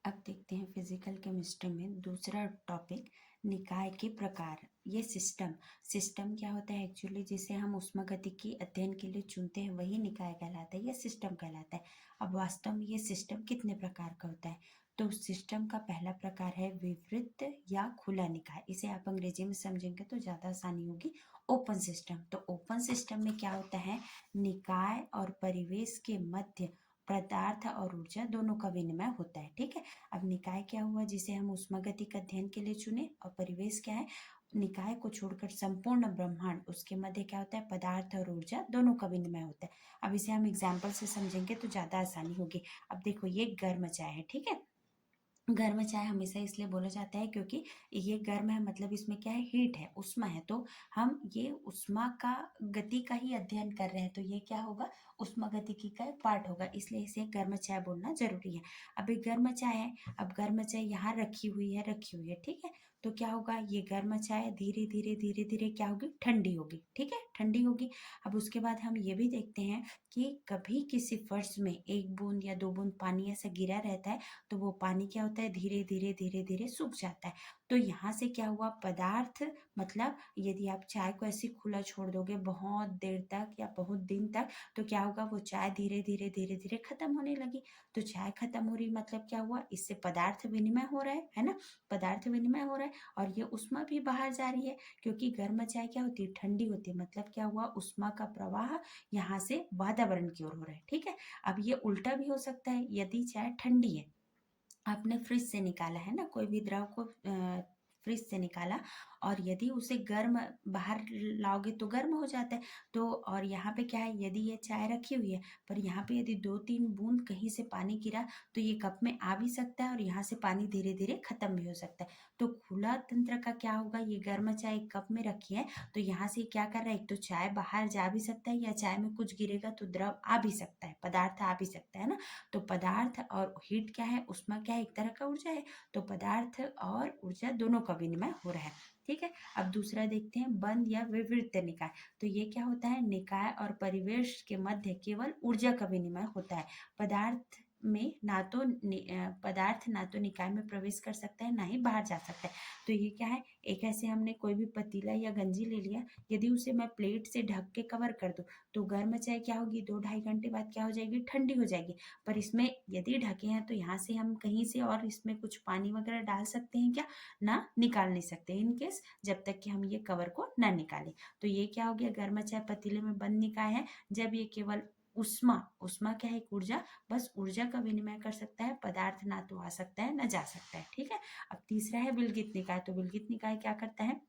अब देखते हैं फिजिकल केमिस्ट्री में दूसरा टॉपिक, निकाय के प्रकार। ये सिस्टम सिस्टम क्या होता है एक्चुअली, जिसे हम ऊष्मागतिकी अध्ययन के लिए चुनते हैं वही निकाय कहलाता है, या सिस्टम कहलाता है। अब वास्तव में ये सिस्टम कितने प्रकार का होता है? तो सिस्टम का पहला प्रकार है विवृत या खुला निकाय। इसे आप अंग्रेजी में समझेंगे तो ज़्यादा आसानी होगी। ओपन सिस्टम, तो ओपन सिस्टम में क्या होता है, निकाय और परिवेश के मध्य पदार्थ और ऊर्जा दोनों का विनिमय होता है। ठीक है। अब निकाय क्या हुआ, जिसे हम ऊष्मागतिक अध्ययन के लिए चुने, और परिवेश क्या है, निकाय को छोड़कर संपूर्ण ब्रह्मांड, उसके मध्य क्या होता है, पदार्थ और ऊर्जा दोनों का विनिमय होता है। अब इसे हम एग्जाम्पल से समझेंगे तो ज्यादा आसानी होगी। अब देखो, ये गर्म चाय है। ठीक है। गर्म चाय हमेशा इसलिए बोला जाता है क्योंकि ये गर्म है, मतलब इसमें क्या है, हीट है, उष्मा है। तो हम ये उष्मा का गति का ही अध्ययन कर रहे हैं, तो ये क्या होगा, उष्मा गतिकी का एक पार्ट होगा, इसलिए इसे गर्म चाय बोलना जरूरी है। अब एक गर्म चाय है, अब गर्म चाय यहाँ रखी हुई है। ठीक है। तो क्या होगा, ये गर्म चाय धीरे धीरे धीरे धीरे क्या होगी, ठंडी होगी। ठीक है, ठंडी होगी। अब उसके बाद हम ये भी देखते हैं कि कभी किसी फर्श में एक बूंद या दो बूंद पानी ऐसा गिरा रहता है, तो वो पानी क्या होता है, धीरे धीरे धीरे धीरे सूख जाता है। तो यहाँ से क्या हुआ, पदार्थ, मतलब यदि आप चाय को ऐसे खुला छोड़ दोगे बहुत देर तक या बहुत दिन तक, तो क्या होगा, वो चाय धीरे धीरे धीरे धीरे खत्म होने लगी। तो चाय खत्म हो रही, मतलब क्या हुआ, इससे पदार्थ विनिमय हो रहा है ना, पदार्थ विनिमय हो रहा है, और ये उष्मा भी बाहर जा रही है, क्योंकि गर्म चाय क्या होती है, ठंडी होती है, मतलब क्या हुआ, उष्मा का प्रवाह यहाँ से वातावरण की ओर हो रहा है। ठीक है। अब ये उल्टा भी हो सकता है, यदि चाय ठंडी है, आपने फ्रिज से निकाला है ना, कोई भी द्रव को फ्रिज से निकाला, और यदि उसे गर्म बाहर लाओगे तो गर्म हो जाता है। तो और यहाँ पे क्या है, यदि ये चाय रखी हुई है, पर यहाँ पे यदि दो तीन बूंद कहीं से पानी गिरा, तो ये कप में आ भी सकता है, और यहाँ से पानी धीरे धीरे खत्म भी हो सकता है। तो खुला तंत्र का क्या होगा, ये गर्म चाय एक कप में रखी है, तो यहाँ से क्या कर रहा है, एक तो चाय बाहर जा भी सकता है, या चाय में कुछ गिरेगा तो द्रव आ भी सकता है, पदार्थ आ भी सकता है ना। तो पदार्थ और हीट क्या है, उष्मा क्या है, एक तरह का ऊर्जा है। तो पदार्थ और ऊर्जा दोनों का विनिमय हो रहा है। ठीक है। अब दूसरा देखते हैं, बंद या विवृत निकाय। तो ये क्या होता है, निकाय और परिवेश के मध्य केवल ऊर्जा का विनिमय होता है। पदार्थ में ना तो पदार्थ ना तो निकाय में प्रवेश कर सकता है, ना ही बाहर जा सकता है। तो ये क्या है, एक ऐसे हमने कोई भी पतीला या गंजी ले लिया, यदि उसे मैं प्लेट से ढक के कवर कर दूं, तो गर्म चाय क्या होगी, 2-2.5 घंटे बाद क्या हो जाएगी, ठंडी हो जाएगी। पर इसमें यदि ढके हैं, तो यहाँ से हम कहीं से और इसमें कुछ पानी वगैरह डाल सकते हैं क्या, ना निकाल नहीं सकते, इन केस जब तक कि हम ये कवर को ना निकालें। तो ये क्या हो गया, गर्म चाय पतीले में बंद निकाय है, जब ये केवल उष्मा उष्मा क्या है, एक ऊर्जा, बस ऊर्जा का विनिमय कर सकता है, पदार्थ ना तो आ सकता है ना जा सकता है। ठीक है। अब तीसरा है विलगित निकाय। तो विलगित निकाय क्या करता है,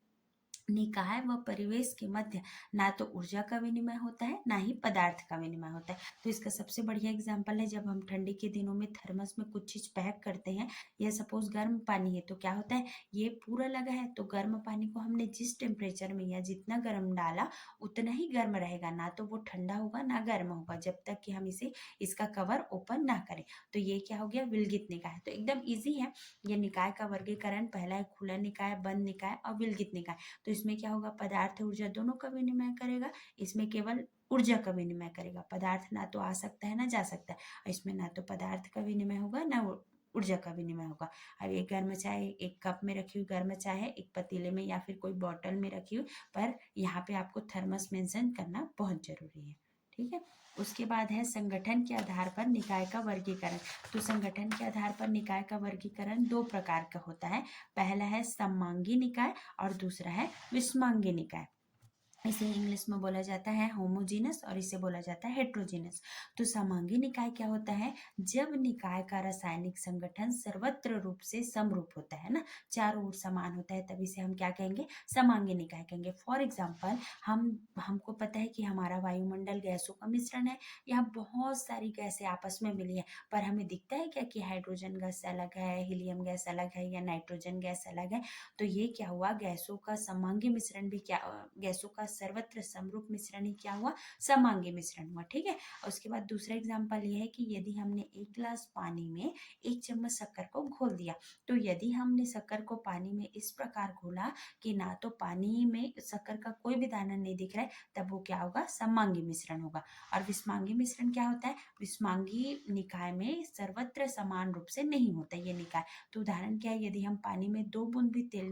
निकाय व परिवेश के मध्य ना तो ऊर्जा का विनिमय होता है, ना ही पदार्थ का विनिमय होता है। तो इसका सबसे बढ़िया एग्जाम्पल है, जब हम ठंडी के दिनों में थर्मस में कुछ चीज पैक करते हैं, या सपोज गर्म पानी है, तो क्या होता है, ये पूरा लगा है, तो गर्म पानी को हमने जिस टेम्परेचर में या जितना गर्म डाला उतना ही गर्म रहेगा, ना तो वो ठंडा होगा ना गर्म होगा, जब तक कि हम इसे इसका कवर ओपन ना करें। तो ये क्या हो गया, विलगित निकाय। तो एकदम ईजी है ये निकाय का वर्गीकरण, पहला है खुला निकाय, बंद निकाय और विलगित निकाय। तो इसमें क्या होगा, पदार्थ ऊर्जा दोनों का विनिमय करेगा, इसमें केवल ऊर्जा का विनिमय करेगा, पदार्थ ना तो आ सकता है ना जा सकता है, इसमें ना तो पदार्थ का विनिमय होगा ना ऊर्जा का विनिमय होगा। अब एक गर्म चाय एक कप में रखी हुई गर्म चाय है, एक पतीले में या फिर कोई बॉटल में रखी हुई, पर यहाँ पे आपको थर्मस मेंशन करना बहुत जरूरी है। ठीक है। उसके बाद है संगठन के आधार पर निकाय का वर्गीकरण। तो संगठन के आधार पर निकाय का वर्गीकरण दो प्रकार का होता है, पहला है समांगी निकाय और दूसरा है विषमांगी निकाय। इसे इंग्लिश में बोला जाता है होमोजीनस और इसे बोला जाता है हेट्रोजीनस। तो समांगी निकाय क्या होता है, जब निकाय का रासायनिक संगठन सर्वत्र रूप से समरूप होता है ना, चारों ओर समान होता है, तब इसे हम क्या कहेंगे, समांगी निकाय कहेंगे। फॉर एग्जाम्पल, हमको पता है कि हमारा वायुमंडल गैसों का मिश्रण है, यहाँ बहुत सारी गैसें आपस में मिली है, पर हमें दिखता है क्या कि हाइड्रोजन गैस अलग है, हीलियम गैस अलग है, या नाइट्रोजन गैस अलग है। तो ये क्या हुआ, गैसों का समांगी मिश्रण भी क्या, गैसों का सर्वत्र समरूप मिश्रण ही क्या हुआ, समांगी मिश्रण हुआ। ठीक है, और उसके बाद दूसरा एग्जाम्पल ये है कि यदि हमने 1 गिलास पानी में 1 चम्मच शक्कर को घोल दिया, तो यदि हमने शक्कर को पानी में इस प्रकार घोला कि ना तो पानी में शक्कर का कोई भी दाना नहीं दिख रहा है, तब वो क्या होगा, समांगी मिश्रण होगा। और विषमांगी मिश्रण क्या होता है, विषमांगी निकाय में सर्वत्र समान रूप से नहीं होता ये निकाय। तो उदाहरण क्या है, यदि हम पानी में 2 बूंद भी तेल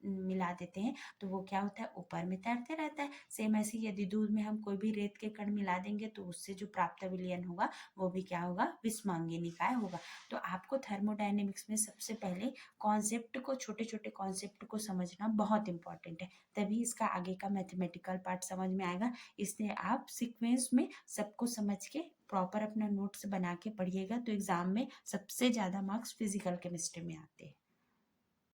मिला देते हैं तो वो क्या होता है, ऊपर में तैरते रहता है। सेम ऐसे यदि दूध में हम कोई भी रेत के कण मिला देंगे तो उससे जो प्राप्त विलयन होगा वो भी क्या होगा, विषमांगी निकाय होगा। तो आपको थर्मोडायनेमिक्स में सबसे पहले कॉन्सेप्ट को, छोटे छोटे कॉन्सेप्ट को समझना बहुत इंपॉर्टेंट है, तभी इसका आगे का मैथमेटिकल पार्ट समझ में आएगा। इसलिए आप सीक्वेंस में सबको समझ के प्रॉपर अपना नोट्स बना के पढ़िएगा, तो एग्जाम में सबसे ज़्यादा मार्क्स फिजिकल केमिस्ट्री में आते हैं।